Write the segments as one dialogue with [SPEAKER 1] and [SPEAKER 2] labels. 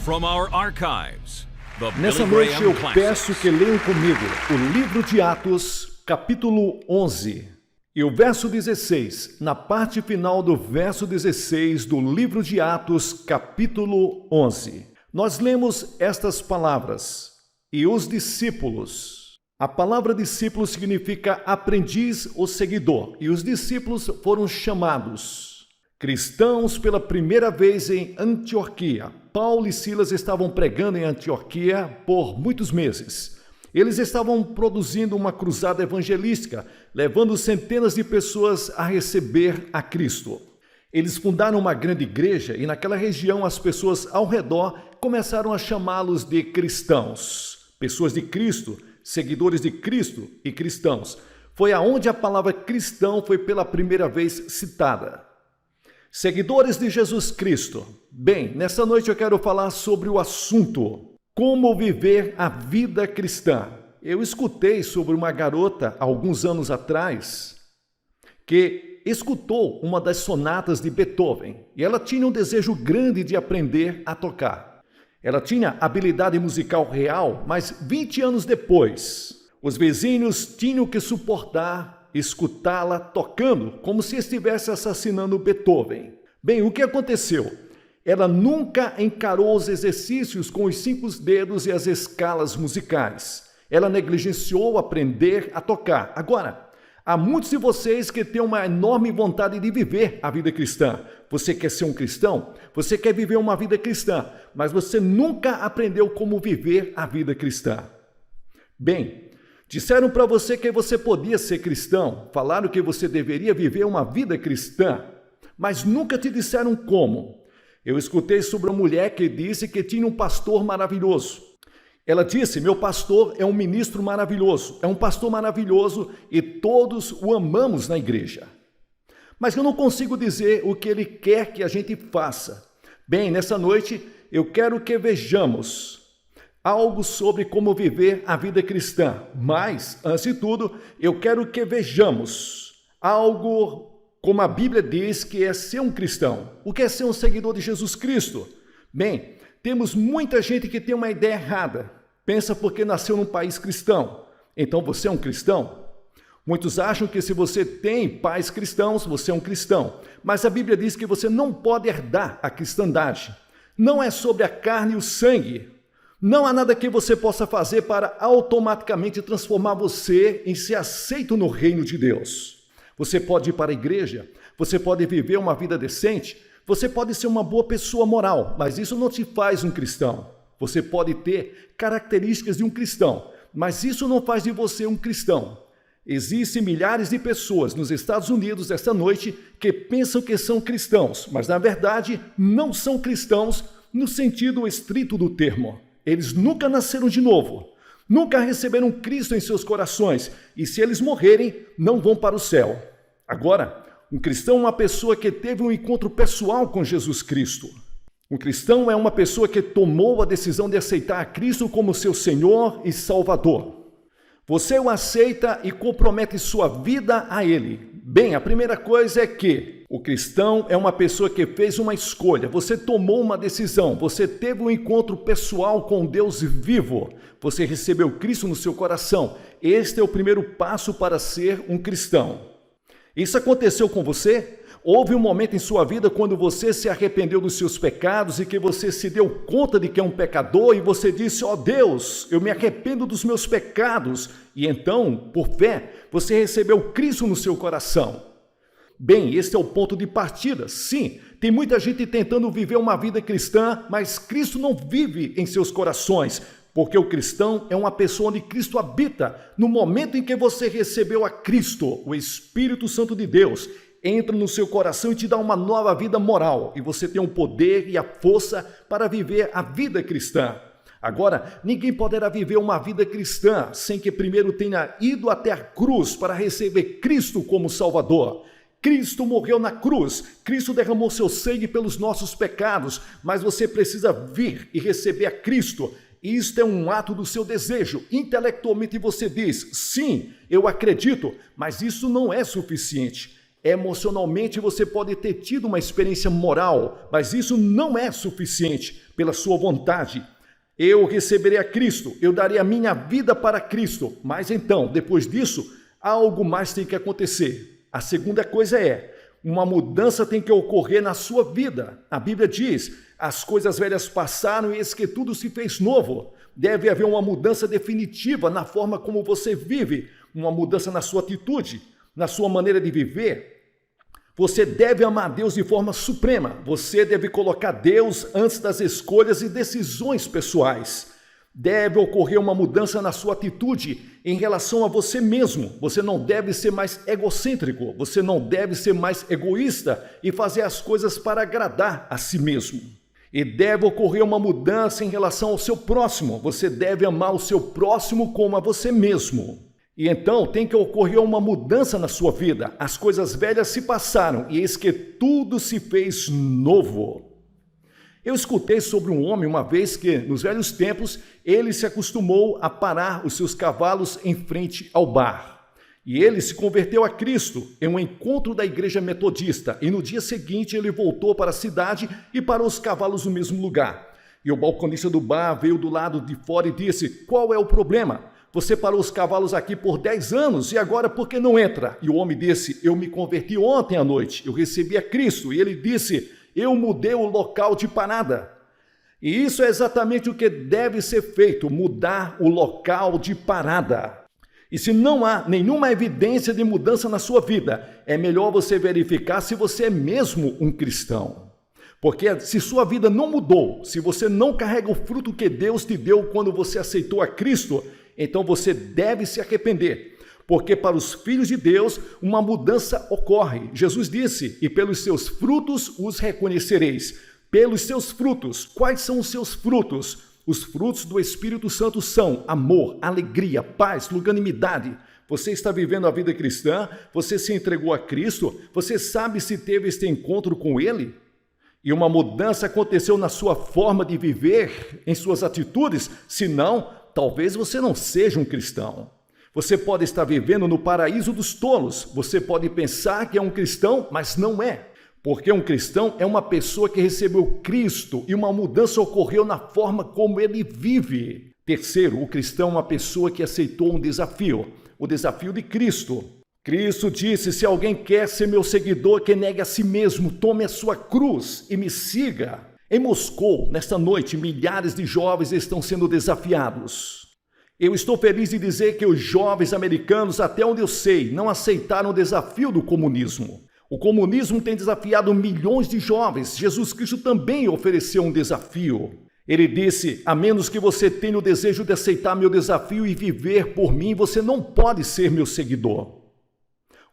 [SPEAKER 1] From our archives, the
[SPEAKER 2] Nessa
[SPEAKER 1] Billy
[SPEAKER 2] noite
[SPEAKER 1] Graham
[SPEAKER 2] eu
[SPEAKER 1] Classics.
[SPEAKER 2] peço que leiam comigo o livro de Atos, capítulo 11, e o verso 16, na parte final do verso 16 do livro de Atos, capítulo 11. Nós lemos estas palavras: e os discípulos. A palavra discípulo significa aprendiz ou seguidor, e os discípulos foram chamados cristãos pela primeira vez em Antioquia. Paulo e Silas estavam pregando em Antioquia por muitos meses. Eles estavam produzindo uma cruzada evangelística, levando centenas de pessoas a receber a Cristo. Eles fundaram uma grande igreja e naquela região as pessoas ao redor começaram a chamá-los de cristãos. Pessoas de Cristo, seguidores de Cristo e cristãos. Foi aonde a palavra cristão foi pela primeira vez citada. Seguidores de Jesus Cristo. Bem, nessa noite eu quero falar sobre o assunto como viver a vida cristã. Eu escutei sobre uma garota alguns anos atrás que escutou uma das sonatas de Beethoven e ela tinha um desejo grande de aprender a tocar. Ela tinha habilidade musical real, mas 20 anos depois, os vizinhos tinham que suportar escutá-la tocando como se estivesse assassinando Beethoven. Bem, o que aconteceu? Ela nunca encarou os exercícios com os 5 dedos e as escalas musicais. Ela negligenciou aprender a tocar. Agora, há muitos de vocês que têm uma enorme vontade de viver a vida cristã. Você quer ser um cristão? Você quer viver uma vida cristã, mas você nunca aprendeu como viver a vida cristã. Bem, disseram para você que você podia ser cristão, falaram que você deveria viver uma vida cristã, mas nunca te disseram como. Eu escutei sobre uma mulher que disse que tinha um pastor maravilhoso. Ela disse: meu pastor é um ministro maravilhoso, é um pastor maravilhoso e todos o amamos na igreja. Mas eu não consigo dizer o que ele quer que a gente faça. Bem, nessa noite eu quero que vejamos algo sobre como viver a vida cristã. Mas, antes de tudo, eu quero que vejamos algo como a Bíblia diz que é ser um cristão. O que é ser um seguidor de Jesus Cristo? Bem, temos muita gente que tem uma ideia errada. Pensa porque nasceu num país cristão. Então você é um cristão? Muitos acham que se você tem pais cristãos, você é um cristão. Mas a Bíblia diz que você não pode herdar a cristandade. Não é sobre a carne e o sangue. Não há nada que você possa fazer para automaticamente transformar você em ser aceito no reino de Deus. Você pode ir para a igreja, você pode viver uma vida decente, você pode ser uma boa pessoa moral, mas isso não te faz um cristão. Você pode ter características de um cristão, mas isso não faz de você um cristão. Existem milhares de pessoas nos Estados Unidos esta noite que pensam que são cristãos, mas na verdade não são cristãos no sentido estrito do termo. Eles nunca nasceram de novo, nunca receberam Cristo em seus corações, e se eles morrerem, não vão para o céu. Agora, um cristão é uma pessoa que teve um encontro pessoal com Jesus Cristo. Um cristão é uma pessoa que tomou a decisão de aceitar a Cristo como seu Senhor e Salvador. Você o aceita e compromete sua vida a Ele. Bem, a primeira coisa é que o cristão é uma pessoa que fez uma escolha, você tomou uma decisão, você teve um encontro pessoal com Deus vivo, você recebeu Cristo no seu coração. Este é o primeiro passo para ser um cristão. Isso aconteceu com você? Houve um momento em sua vida quando você se arrependeu dos seus pecados e que você se deu conta de que é um pecador e você disse: ó Deus, eu me arrependo dos meus pecados. E então, por fé, você recebeu Cristo no seu coração. Bem, esse é o ponto de partida. Sim, tem muita gente tentando viver uma vida cristã, mas Cristo não vive em seus corações, porque o cristão é uma pessoa onde Cristo habita. No momento em que você recebeu a Cristo, o Espírito Santo de Deus entra no seu coração e te dá uma nova vida moral, e você tem o poder e a força para viver a vida cristã. Agora, ninguém poderá viver uma vida cristã sem que primeiro tenha ido até a cruz para receber Cristo como Salvador. Cristo morreu na cruz, Cristo derramou seu sangue pelos nossos pecados, mas você precisa vir e receber a Cristo. Isto é um ato do seu desejo. Intelectualmente você diz: sim, eu acredito, mas isso não é suficiente. Emocionalmente você pode ter tido uma experiência moral, mas isso não é suficiente pela sua vontade. Eu receberei a Cristo, eu darei a minha vida para Cristo, mas então, depois disso, algo mais tem que acontecer. A segunda coisa é, uma mudança tem que ocorrer na sua vida. A Bíblia diz, as coisas velhas passaram e eis que tudo se fez novo. Deve haver uma mudança definitiva na forma como você vive, uma mudança na sua atitude, na sua maneira de viver. Você deve amar Deus de forma suprema. Você deve colocar Deus antes das escolhas e decisões pessoais. Deve ocorrer uma mudança na sua atitude em relação a você mesmo. Você não deve ser mais egocêntrico. Você não deve ser mais egoísta e fazer as coisas para agradar a si mesmo. E deve ocorrer uma mudança em relação ao seu próximo. Você deve amar o seu próximo como a você mesmo. E então tem que ocorrer uma mudança na sua vida. As coisas velhas se passaram e eis que tudo se fez novo. Eu escutei sobre um homem uma vez que, nos velhos tempos, ele se acostumou a parar os seus cavalos em frente ao bar. E ele se converteu a Cristo em um encontro da igreja metodista. E no dia seguinte ele voltou para a cidade e parou os cavalos no mesmo lugar. E o balconista do bar veio do lado de fora e disse: "Qual é o problema? Você parou os cavalos aqui por 10 anos e agora por que não entra?" E o homem disse: "Eu me converti ontem à noite, eu recebi a Cristo." E ele disse: "Eu mudei o local de parada." E isso é exatamente o que deve ser feito, mudar o local de parada. E se não há nenhuma evidência de mudança na sua vida, é melhor você verificar se você é mesmo um cristão. Porque se sua vida não mudou, se você não carrega o fruto que Deus te deu quando você aceitou a Cristo, então você deve se arrepender, porque para os filhos de Deus uma mudança ocorre. Jesus disse: "E pelos seus frutos os reconhecereis." Pelos seus frutos. Quais são os seus frutos? Os frutos do Espírito Santo são amor, alegria, paz, longanimidade. Você está vivendo a vida cristã? Você se entregou a Cristo? Você sabe se teve este encontro com Ele? E uma mudança aconteceu na sua forma de viver, em suas atitudes? Se não, talvez você não seja um cristão. Você pode estar vivendo no paraíso dos tolos. Você pode pensar que é um cristão, mas não é. Porque um cristão é uma pessoa que recebeu Cristo e uma mudança ocorreu na forma como ele vive. Terceiro, o cristão é uma pessoa que aceitou um desafio, o desafio de Cristo. Cristo disse: "Se alguém quer ser meu seguidor, que negue a si mesmo, tome a sua cruz e me siga." Em Moscou, nesta noite, milhares de jovens estão sendo desafiados. Eu estou feliz de dizer que os jovens americanos, até onde eu sei, não aceitaram o desafio do comunismo. O comunismo tem desafiado milhões de jovens. Jesus Cristo também ofereceu um desafio. Ele disse: "A menos que você tenha o desejo de aceitar meu desafio e viver por mim, você não pode ser meu seguidor."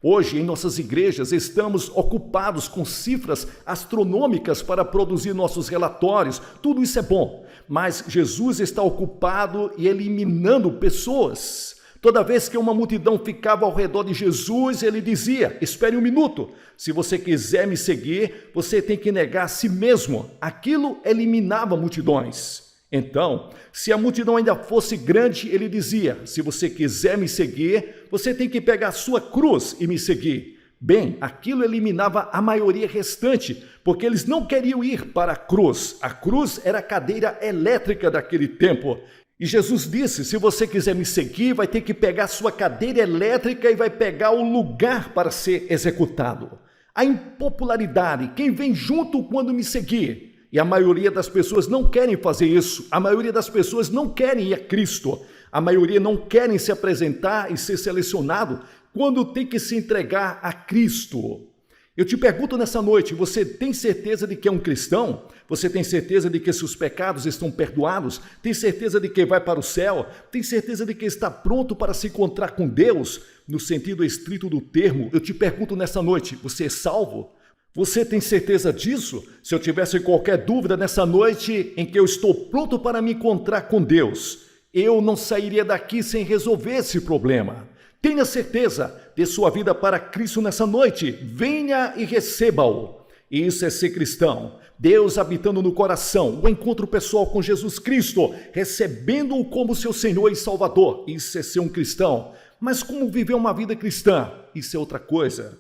[SPEAKER 2] Hoje, em nossas igrejas, estamos ocupados com cifras astronômicas para produzir nossos relatórios. Tudo isso é bom, mas Jesus está ocupado e eliminando pessoas. Toda vez que uma multidão ficava ao redor de Jesus, ele dizia: "Espere um minuto. Se você quiser me seguir, você tem que negar a si mesmo." Aquilo eliminava multidões. Então, se a multidão ainda fosse grande, ele dizia: "Se você quiser me seguir, você tem que pegar a sua cruz e me seguir." Bem, aquilo eliminava a maioria restante, porque eles não queriam ir para a cruz. A cruz era a cadeira elétrica daquele tempo. E Jesus disse: "Se você quiser me seguir, vai ter que pegar a sua cadeira elétrica e vai pegar o lugar para ser executado." A impopularidade, quem vem junto quando me seguir? E a maioria das pessoas não querem fazer isso. A maioria das pessoas não querem ir a Cristo. A maioria não querem se apresentar e ser selecionado quando tem que se entregar a Cristo. Eu te pergunto nessa noite, você tem certeza de que é um cristão? Você tem certeza de que seus pecados estão perdoados? Tem certeza de que vai para o céu? Tem certeza de que está pronto para se encontrar com Deus? No sentido estrito do termo, eu te pergunto nessa noite, você é salvo? Você tem certeza disso? Se eu tivesse qualquer dúvida nessa noite em que eu estou pronto para me encontrar com Deus, eu não sairia daqui sem resolver esse problema. Tenha certeza, dê sua vida para Cristo nessa noite. Venha e receba-o. Isso é ser cristão. Deus habitando no coração, o encontro pessoal com Jesus Cristo, recebendo-o como seu Senhor e Salvador. Isso é ser um cristão. Mas como viver uma vida cristã? Isso é outra coisa.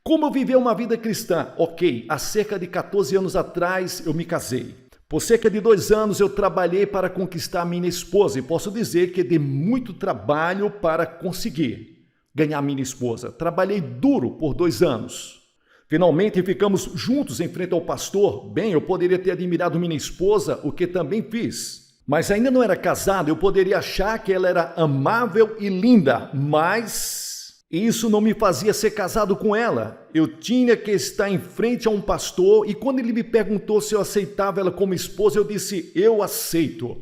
[SPEAKER 2] Como viver uma vida cristã? Ok, há cerca de 14 anos atrás eu me casei. Por cerca de 2 anos eu trabalhei para conquistar minha esposa e posso dizer que dei muito trabalho para conseguir ganhar minha esposa. Trabalhei duro por 2 anos. Finalmente ficamos juntos em frente ao pastor. Bem, eu poderia ter admirado minha esposa, o que também fiz. Mas ainda não era casado, eu poderia achar que ela era amável e linda, mas isso não me fazia ser casado com ela. Eu tinha que estar em frente a um pastor e quando ele me perguntou se eu aceitava ela como esposa, eu disse, eu aceito.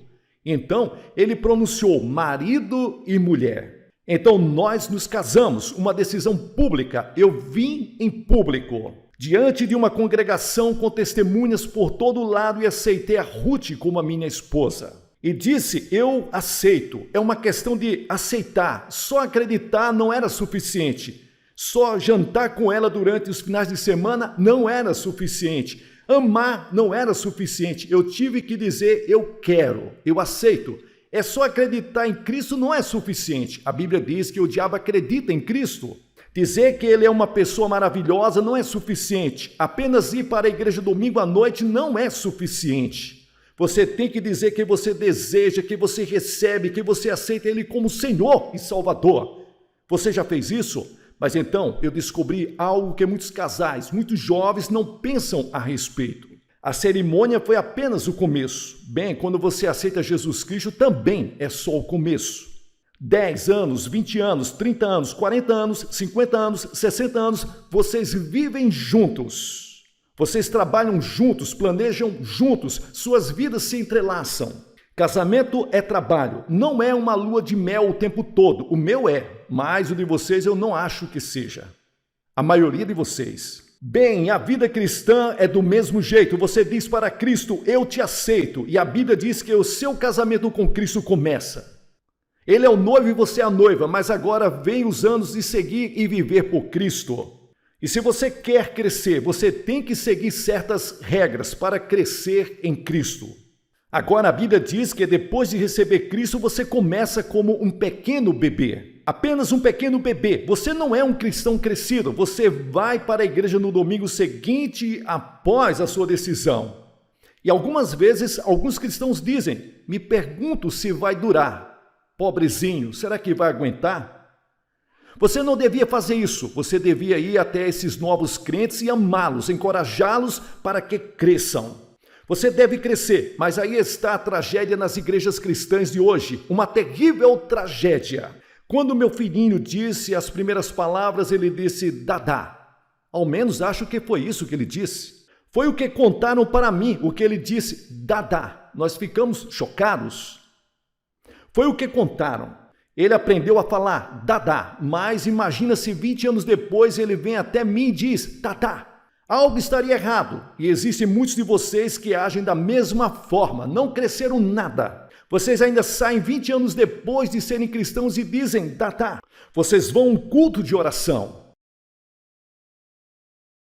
[SPEAKER 2] Então, ele pronunciou marido e mulher. Então, nós nos casamos, uma decisão pública. Eu vim em público, diante de uma congregação com testemunhas por todo lado e aceitei a Ruth como a minha esposa. E disse, eu aceito. É uma questão de aceitar. Só acreditar não era suficiente. Só jantar com ela durante os finais de semana não era suficiente. Amar não era suficiente. Eu tive que dizer, eu quero, eu aceito. É só acreditar em Cristo não é suficiente. A Bíblia diz que o diabo acredita em Cristo. Dizer que ele é uma pessoa maravilhosa não é suficiente. Apenas ir para a igreja domingo à noite não é suficiente. Você tem que dizer que você deseja, que você recebe, que você aceita Ele como Senhor e Salvador. Você já fez isso? Mas então eu descobri algo que muitos casais, muitos jovens não pensam a respeito. A cerimônia foi apenas o começo. Bem, quando você aceita Jesus Cristo também é só o começo. 10 anos, 20 anos, 30 anos, 40 anos, 50 anos, 60 anos, vocês vivem juntos. Vocês trabalham juntos, planejam juntos, suas vidas se entrelaçam. Casamento é trabalho, não é uma lua de mel o tempo todo. O meu é, mas o de vocês eu não acho que seja. A maioria de vocês. Bem, a vida cristã é do mesmo jeito. Você diz para Cristo, eu te aceito. E a Bíblia diz que o seu casamento com Cristo começa. Ele é o noivo e você é a noiva, mas agora vem os anos de seguir e viver por Cristo. E se você quer crescer, você tem que seguir certas regras para crescer em Cristo. Agora a Bíblia diz que depois de receber Cristo, você começa como um pequeno bebê. Apenas um pequeno bebê. Você não é um cristão crescido. Você vai para a igreja no domingo seguinte após a sua decisão. E algumas vezes, alguns cristãos dizem, me pergunto se vai durar. Pobrezinho, será que vai aguentar? Você não devia fazer isso, você devia ir até esses novos crentes e amá-los, encorajá-los para que cresçam. Você deve crescer, mas aí está a tragédia nas igrejas cristãs de hoje, uma terrível tragédia. Quando meu filhinho disse as primeiras palavras, ele disse Dadá. Ao menos acho que foi isso que ele disse. Foi o que contaram para mim, o que ele disse Dadá. Nós ficamos chocados. Foi o que contaram. Ele aprendeu a falar Dadá, mas imagina se 20 anos depois ele vem até mim e diz Dadá. Algo estaria errado e existem muitos de vocês que agem da mesma forma, não cresceram nada. Vocês ainda saem 20 anos depois de serem cristãos e dizem Dadá. Vocês vão a um culto de oração.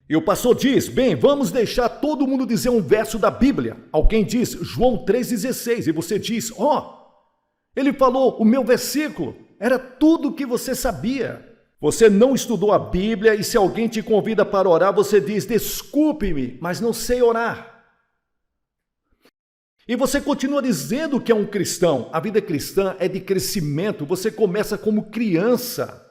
[SPEAKER 2] E o pastor diz, bem, vamos deixar todo mundo dizer um verso da Bíblia. Alguém diz João 3,16 e você diz, ele falou o meu versículo, era tudo o que você sabia. Você não estudou a Bíblia e se alguém te convida para orar, você diz, desculpe-me, mas não sei orar. E você continua dizendo que é um cristão. A vida cristã é de crescimento, você começa como criança.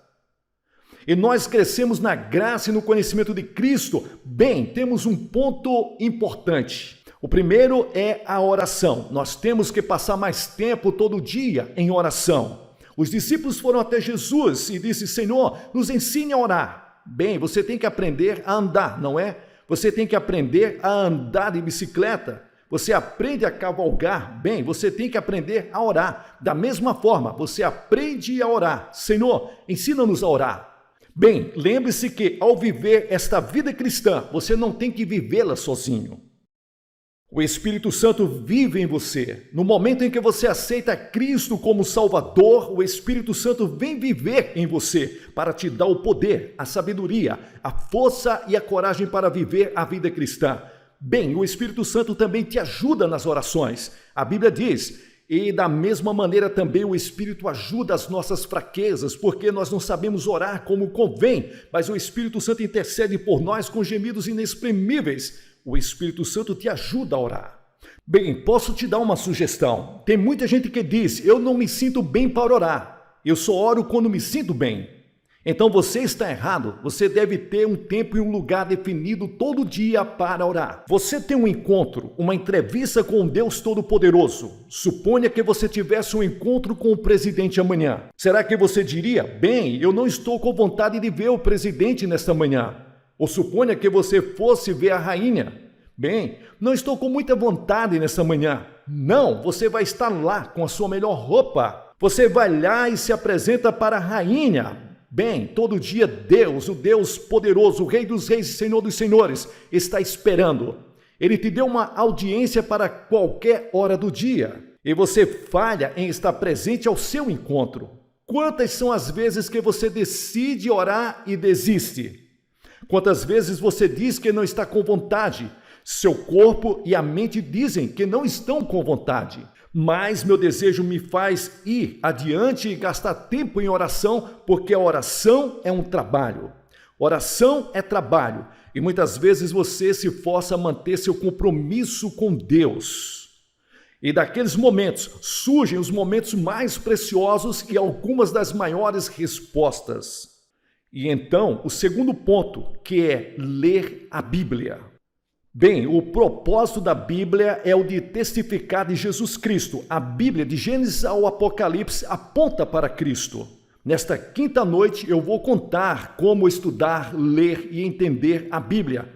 [SPEAKER 2] E nós crescemos na graça e no conhecimento de Cristo. Bem, temos um ponto importante. O primeiro é a oração. Nós temos que passar mais tempo todo dia em oração. Os discípulos foram até Jesus e disse, Senhor, nos ensine a orar. Bem, você tem que aprender a andar, não é? Você tem que aprender a andar de bicicleta. Você aprende a cavalgar. Bem, você tem que aprender a orar. Da mesma forma, você aprende a orar. Senhor, ensina-nos a orar. Bem, lembre-se que ao viver esta vida cristã, você não tem que vivê-la sozinho. O Espírito Santo vive em você. No momento em que você aceita Cristo como Salvador, o Espírito Santo vem viver em você para te dar o poder, a sabedoria, a força e a coragem para viver a vida cristã. Bem, o Espírito Santo também te ajuda nas orações. A Bíblia diz E da mesma maneira também o Espírito ajuda as nossas fraquezas, porque nós não sabemos orar como convém, mas o Espírito Santo intercede por nós com gemidos inexprimíveis. O Espírito Santo te ajuda a orar. Bem, posso te dar uma sugestão. Tem muita gente que diz, eu não me sinto bem para orar. Eu só oro quando me sinto bem. Então você está errado. Você deve ter um tempo e um lugar definido todo dia para orar. Você tem um encontro, uma entrevista com Deus Todo-Poderoso. Suponha que você tivesse um encontro com o presidente amanhã. Será que você diria, bem, eu não estou com vontade de ver o presidente nesta manhã? Ou suponha que você fosse ver a rainha. Bem, não estou com muita vontade nessa manhã. Não, você vai estar lá com a sua melhor roupa. Você vai lá e se apresenta para a rainha. Bem, todo dia Deus, o Deus poderoso, o Rei dos Reis e Senhor dos Senhores, está esperando. Ele te deu uma audiência para qualquer hora do dia. E você falha em estar presente ao seu encontro. Quantas são as vezes que você decide orar e desiste? Quantas vezes você diz que não está com vontade? Seu corpo e a mente dizem que não estão com vontade. Mas meu desejo me faz ir adiante e gastar tempo em oração, porque a oração é um trabalho. Oração é trabalho. E muitas vezes você se força a manter seu compromisso com Deus. E daqueles momentos surgem os momentos mais preciosos e algumas das maiores respostas. E então, o segundo ponto, que é ler a Bíblia. Bem, o propósito da Bíblia é o de testificar de Jesus Cristo. A Bíblia, de Gênesis ao Apocalipse, aponta para Cristo. Nesta quinta noite, eu vou contar como estudar, ler e entender a Bíblia.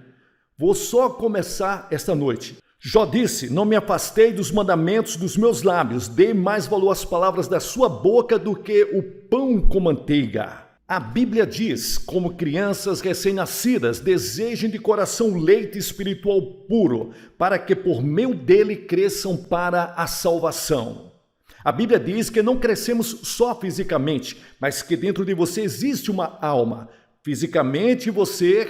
[SPEAKER 2] Vou só começar esta noite. Jó disse, não me afastei dos mandamentos dos meus lábios, dei mais valor às palavras da sua boca do que o pão com manteiga. A Bíblia diz, como crianças recém-nascidas, desejem de coração leite espiritual puro, para que por meio dele cresçam para a salvação. A Bíblia diz que não crescemos só fisicamente, mas que dentro de você existe uma alma. Fisicamente você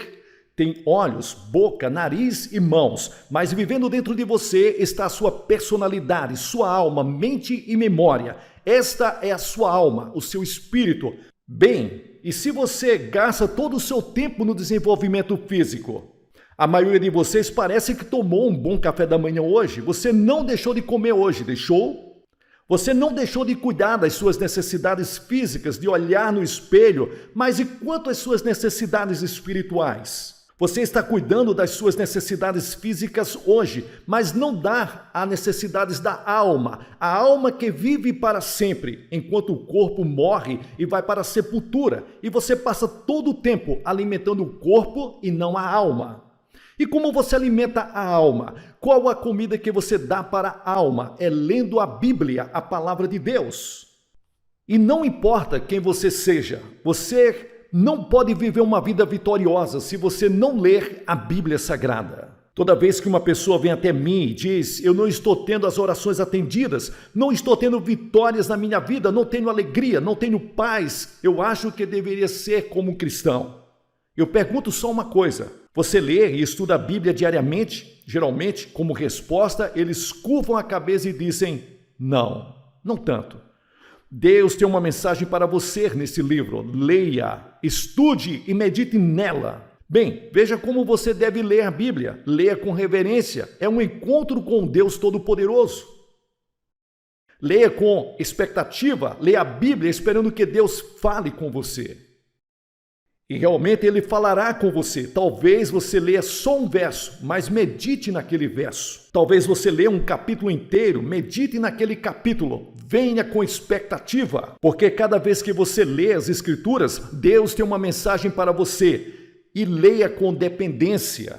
[SPEAKER 2] tem olhos, boca, nariz e mãos, mas vivendo dentro de você está a sua personalidade, sua alma, mente e memória. Esta é a sua alma, o seu espírito. Bem, e se você gasta todo o seu tempo no desenvolvimento físico? A maioria de vocês parece que tomou um bom café da manhã hoje. Você não deixou de comer hoje, deixou? Você não deixou de cuidar das suas necessidades físicas, de olhar no espelho, mas e quanto às suas necessidades espirituais? Você está cuidando das suas necessidades físicas hoje, mas não dá às necessidades da alma, a alma que vive para sempre, enquanto o corpo morre e vai para a sepultura, e você passa todo o tempo alimentando o corpo e não a alma. E como você alimenta a alma? Qual a comida que você dá para a alma? É lendo a Bíblia, a palavra de Deus. E não importa quem você seja, você não pode viver uma vida vitoriosa se você não ler a Bíblia Sagrada. Toda vez que uma pessoa vem até mim e diz, eu não estou tendo as orações atendidas, não estou tendo vitórias na minha vida, não tenho alegria, não tenho paz, eu acho que deveria ser como um cristão. Eu pergunto só uma coisa, você lê e estuda a Bíblia diariamente? Geralmente, como resposta, eles curvam a cabeça e dizem, não, não tanto. Deus tem uma mensagem para você nesse livro. Leia, estude e medite nela. Bem, veja como você deve ler a Bíblia. Leia com reverência. É um encontro com Deus Todo-Poderoso. Leia com expectativa. Leia a Bíblia esperando que Deus fale com você. E realmente Ele falará com você. Talvez você leia só um verso, mas medite naquele verso. Talvez você leia um capítulo inteiro, medite naquele capítulo. Venha com expectativa, porque cada vez que você lê as Escrituras, Deus tem uma mensagem para você. E leia com dependência.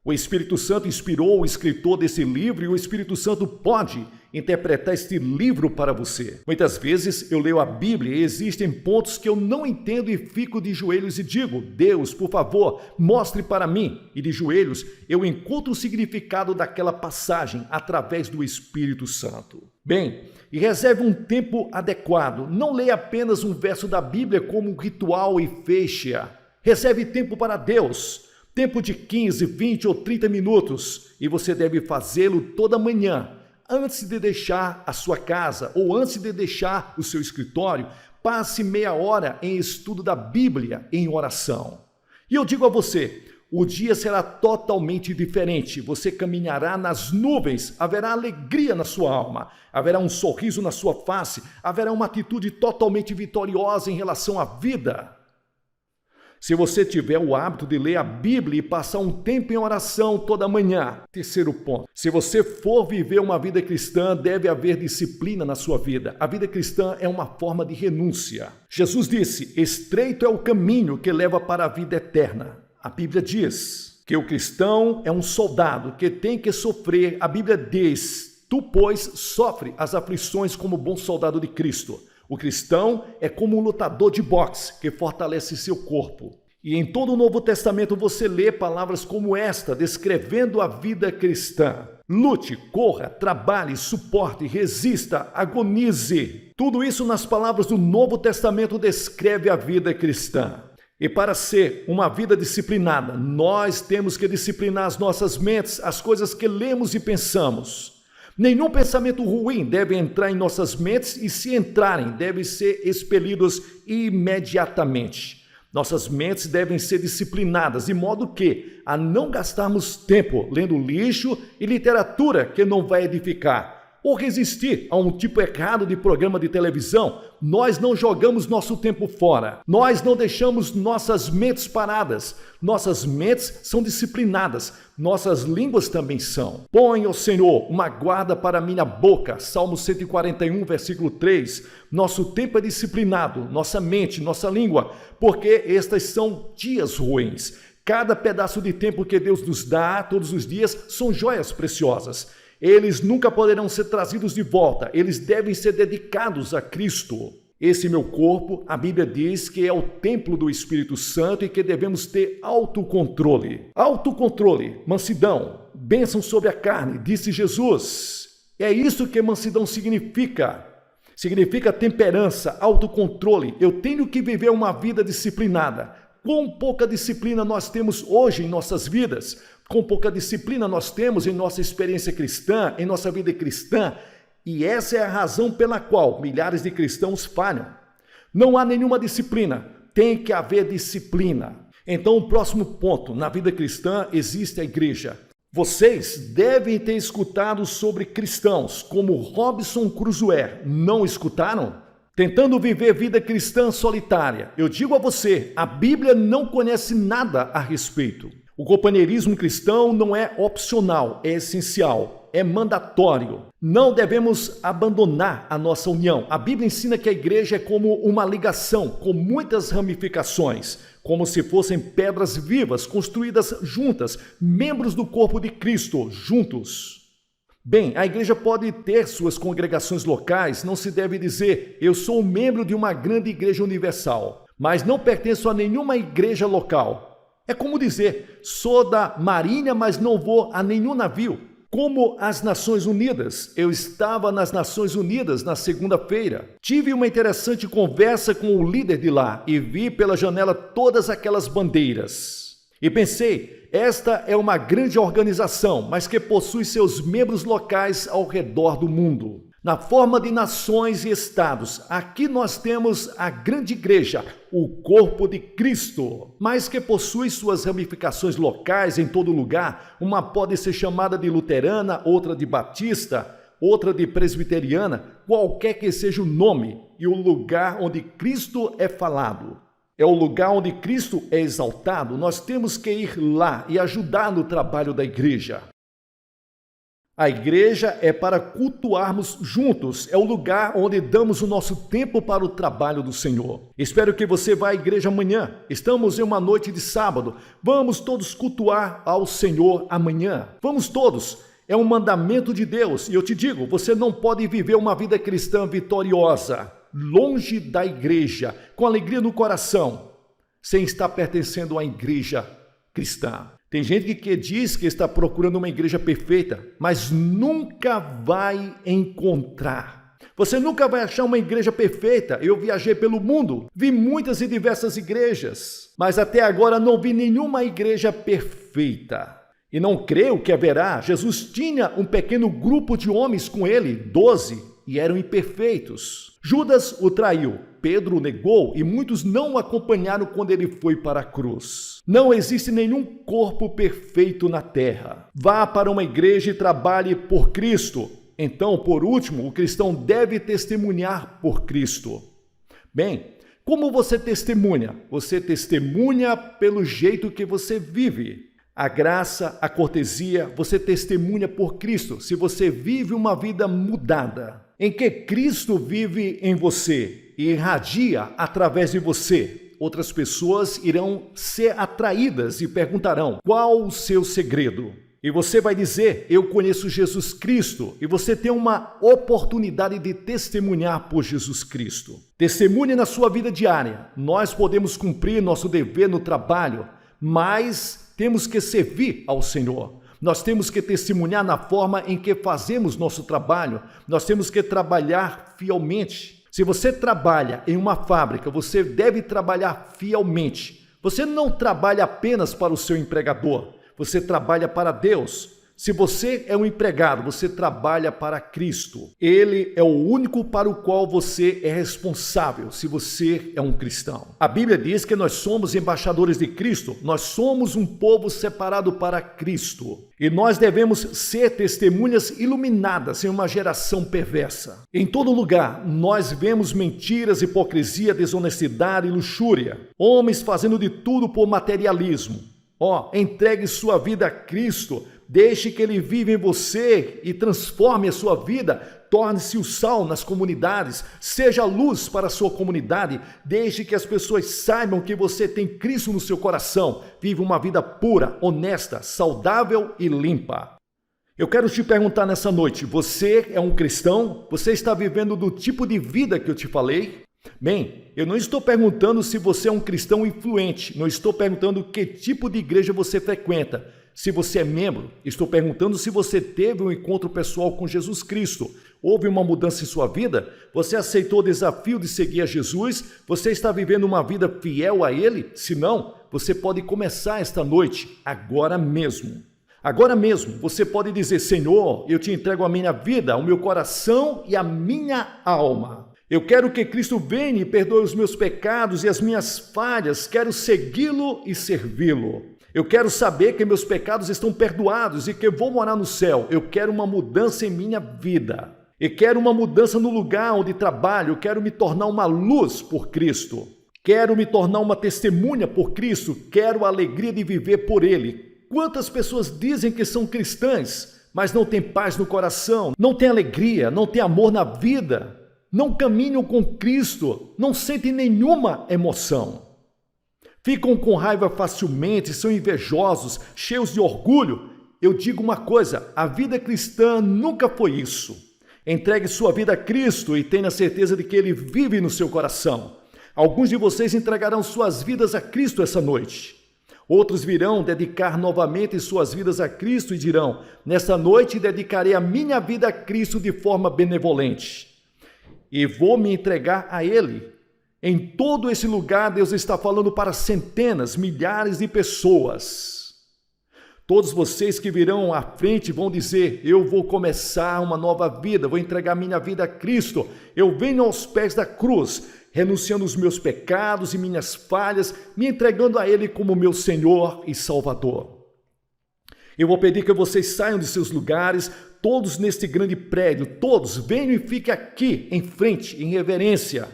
[SPEAKER 2] O Espírito Santo inspirou o escritor desse livro e o Espírito Santo pode interpretar este livro para você. Muitas vezes eu leio a Bíblia e existem pontos que eu não entendo e fico de joelhos e digo, Deus, por favor, mostre para mim. E de joelhos eu encontro o significado daquela passagem através do Espírito Santo. Bem, e reserve um tempo adequado. Não leia apenas um verso da Bíblia como um ritual e feche-a. Reserve tempo para Deus. Tempo de 15, 20 ou 30 minutos. E você deve fazê-lo toda manhã, antes de deixar a sua casa ou antes de deixar o seu escritório, passe meia hora em estudo da Bíblia, em oração. E eu digo a você, o dia será totalmente diferente. Você caminhará nas nuvens, haverá alegria na sua alma, haverá um sorriso na sua face, haverá uma atitude totalmente vitoriosa em relação à vida. Se você tiver o hábito de ler a Bíblia e passar um tempo em oração toda manhã. Terceiro ponto, se você for viver uma vida cristã, deve haver disciplina na sua vida. A vida cristã é uma forma de renúncia. Jesus disse, estreito é o caminho que leva para a vida eterna. A Bíblia diz que o cristão é um soldado que tem que sofrer. A Bíblia diz, tu, pois, sofre as aflições como bom soldado de Cristo. O cristão é como um lutador de boxe que fortalece seu corpo. E em todo o Novo Testamento você lê palavras como esta, descrevendo a vida cristã. Lute, corra, trabalhe, suporte, resista, agonize. Tudo isso nas palavras do Novo Testamento descreve a vida cristã. E para ser uma vida disciplinada, nós temos que disciplinar as nossas mentes, as coisas que lemos e pensamos. Nenhum pensamento ruim deve entrar em nossas mentes e, se entrarem, devem ser expelidos imediatamente. Nossas mentes devem ser disciplinadas, de modo que a não gastarmos tempo lendo lixo e literatura que não vai edificar, ou resistir a um tipo errado de programa de televisão. Nós não jogamos nosso tempo fora. Nós não deixamos nossas mentes paradas. Nossas mentes são disciplinadas. Nossas línguas também são. Põe, ó Senhor, uma guarda para minha boca. Salmo 141, versículo 3. Nosso tempo é disciplinado, nossa mente, nossa língua, porque estas são dias ruins. Cada pedaço de tempo que Deus nos dá todos os dias são joias preciosas. Eles nunca poderão ser trazidos de volta, eles devem ser dedicados a Cristo. Esse meu corpo, a Bíblia diz que é o templo do Espírito Santo e que devemos ter autocontrole. Autocontrole, mansidão, bênção sobre a carne, disse Jesus. É isso que mansidão significa. Significa temperança, autocontrole. Eu tenho que viver uma vida disciplinada. Quão pouca disciplina nós temos hoje em nossas vidas? Com pouca disciplina nós temos em nossa experiência cristã, em nossa vida cristã, e essa é a razão pela qual milhares de cristãos falham. Não há nenhuma disciplina, tem que haver disciplina. Então, o próximo ponto, na vida cristã existe a igreja. Vocês devem ter escutado sobre cristãos como Robinson Crusoe, não escutaram? Tentando viver vida cristã solitária. Eu digo a você, a Bíblia não conhece nada a respeito. O companheirismo cristão não é opcional, é essencial, é mandatório. Não devemos abandonar a nossa união. A Bíblia ensina que a igreja é como uma ligação com muitas ramificações, como se fossem pedras vivas construídas juntas, membros do corpo de Cristo, juntos. Bem, a igreja pode ter suas congregações locais, não se deve dizer, eu sou um membro de uma grande igreja universal, mas não pertenço a nenhuma igreja local. É como dizer, sou da Marinha, mas não vou a nenhum navio. Como as Nações Unidas. Eu estava nas Nações Unidas na segunda-feira. Tive uma interessante conversa com o líder de lá e vi pela janela todas aquelas bandeiras. E pensei, esta é uma grande organização, mas que possui seus membros locais ao redor do mundo. Na forma de nações e estados, aqui nós temos a grande igreja, o corpo de Cristo, mas que possui suas ramificações locais em todo lugar. Uma pode ser chamada de luterana, outra de batista, outra de presbiteriana, qualquer que seja o nome e o lugar onde Cristo é falado. É o lugar onde Cristo é exaltado. Nós temos que ir lá e ajudar no trabalho da igreja. A igreja é para cultuarmos juntos, é o lugar onde damos o nosso tempo para o trabalho do Senhor. Espero que você vá à igreja amanhã. Estamos em uma noite de sábado. Vamos todos cultuar ao Senhor amanhã. Vamos todos. É um mandamento de Deus. E eu te digo, você não pode viver uma vida cristã vitoriosa, longe da igreja, com alegria no coração, sem estar pertencendo à igreja cristã. Tem gente que diz que está procurando uma igreja perfeita, mas nunca vai encontrar. Você nunca vai achar uma igreja perfeita. Eu viajei pelo mundo, vi muitas e diversas igrejas, mas até agora não vi nenhuma igreja perfeita. E não creio que haverá. Jesus tinha um pequeno grupo de homens com ele, 12, e eram imperfeitos. Judas o traiu, Pedro o negou e muitos não o acompanharam quando ele foi para a cruz. Não existe nenhum corpo perfeito na terra. Vá para uma igreja e trabalhe por Cristo. Então, por último, o cristão deve testemunhar por Cristo. Bem, como você testemunha? Você testemunha pelo jeito que você vive. A graça, a cortesia, você testemunha por Cristo, se você vive uma vida mudada, em que Cristo vive em você e irradia através de você. Outras pessoas irão ser atraídas e perguntarão: qual o seu segredo? E você vai dizer: eu conheço Jesus Cristo, e você tem uma oportunidade de testemunhar por Jesus Cristo. Testemunhe na sua vida diária. Nós podemos cumprir nosso dever no trabalho, mas temos que servir ao Senhor. Nós temos que testemunhar na forma em que fazemos nosso trabalho. Nós temos que trabalhar fielmente. Se você trabalha em uma fábrica, você deve trabalhar fielmente. Você não trabalha apenas para o seu empregador. Você trabalha para Deus. Se você é um empregado, você trabalha para Cristo. Ele é o único para o qual você é responsável, se você é um cristão. A Bíblia diz que nós somos embaixadores de Cristo. Nós somos um povo separado para Cristo. E nós devemos ser testemunhas iluminadas em uma geração perversa. Em todo lugar, nós vemos mentiras, hipocrisia, desonestidade e luxúria. Homens fazendo de tudo por materialismo. Entregue sua vida a Cristo. Deixe que Ele viva em você e transforme a sua vida. Torne-se o sal nas comunidades. Seja luz para a sua comunidade. Deixe que as pessoas saibam que você tem Cristo no seu coração. Vive uma vida pura, honesta, saudável e limpa. Eu quero te perguntar nessa noite: você é um cristão? Você está vivendo do tipo de vida que eu te falei? Bem, eu não estou perguntando se você é um cristão influente. Não estou perguntando que tipo de igreja você frequenta. Se você é membro, estou perguntando se você teve um encontro pessoal com Jesus Cristo. Houve uma mudança em sua vida? Você aceitou o desafio de seguir a Jesus? Você está vivendo uma vida fiel a Ele? Se não, você pode começar esta noite, agora mesmo. Agora mesmo, você pode dizer: Senhor, eu te entrego a minha vida, o meu coração e a minha alma. Eu quero que Cristo venha e perdoe os meus pecados e as minhas falhas. Quero segui-lo e servi-lo. Eu quero saber que meus pecados estão perdoados e que eu vou morar no céu. Eu quero uma mudança em minha vida. E quero uma mudança no lugar onde trabalho. Eu quero me tornar uma luz por Cristo. Quero me tornar uma testemunha por Cristo. Quero a alegria de viver por Ele. Quantas pessoas dizem que são cristãs, mas não têm paz no coração, não têm alegria, não têm amor na vida, não caminham com Cristo, não sentem nenhuma emoção. Ficam com raiva facilmente, são invejosos, cheios de orgulho. Eu digo uma coisa: a vida cristã nunca foi isso. Entregue sua vida a Cristo e tenha certeza de que Ele vive no seu coração. Alguns de vocês entregarão suas vidas a Cristo essa noite. Outros virão dedicar novamente suas vidas a Cristo e dirão: nesta noite dedicarei a minha vida a Cristo de forma benevolente. E vou me entregar a Ele. Em todo esse lugar, Deus está falando para centenas, milhares de pessoas. Todos vocês que virão à frente vão dizer: eu vou começar uma nova vida, vou entregar minha vida a Cristo. Eu venho aos pés da cruz, renunciando os meus pecados e minhas falhas, me entregando a Ele como meu Senhor e Salvador. Eu vou pedir que vocês saiam de seus lugares, todos neste grande prédio, todos venham e fiquem aqui em frente, em reverência.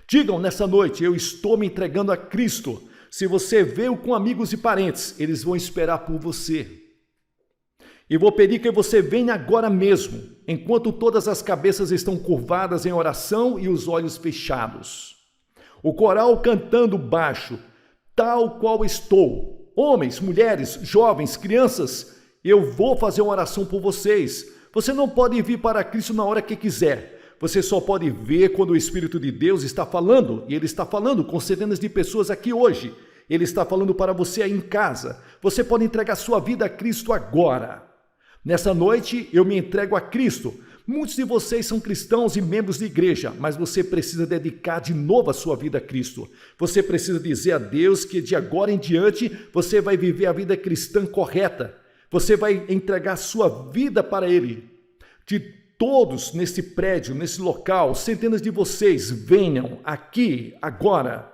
[SPEAKER 2] Digam nessa noite: eu estou me entregando a Cristo. Se você veio com amigos e parentes, eles vão esperar por você. E vou pedir que você venha agora mesmo, enquanto todas as cabeças estão curvadas em oração e os olhos fechados. O coral cantando baixo: tal qual estou. Homens, mulheres, jovens, crianças, eu vou fazer uma oração por vocês. Você não pode vir para Cristo na hora que quiser. Você só pode ver quando o Espírito de Deus está falando, e Ele está falando com centenas de pessoas aqui hoje. Ele está falando para você aí em casa. Você pode entregar sua vida a Cristo agora. Nessa noite, eu me entrego a Cristo. Muitos de vocês são cristãos e membros de igreja, mas você precisa dedicar de novo a sua vida a Cristo. Você precisa dizer a Deus que de agora em diante, você vai viver a vida cristã correta. Você vai entregar sua vida para Ele. De todos nesse prédio, nesse local, centenas de vocês, venham aqui, agora.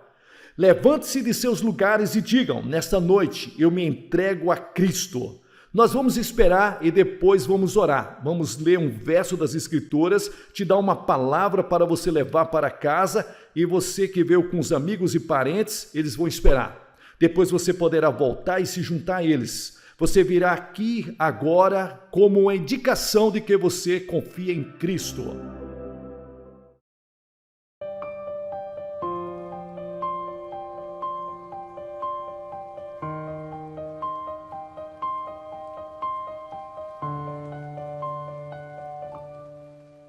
[SPEAKER 2] Levante-se de seus lugares e digam, nesta noite, eu me entrego a Cristo. Nós vamos esperar e depois vamos orar. Vamos ler um verso das Escrituras, te dar uma palavra para você levar para casa e você que veio com os amigos e parentes, eles vão esperar. Depois você poderá voltar e se juntar a eles. Você virá aqui agora como uma indicação de que você confia em Cristo.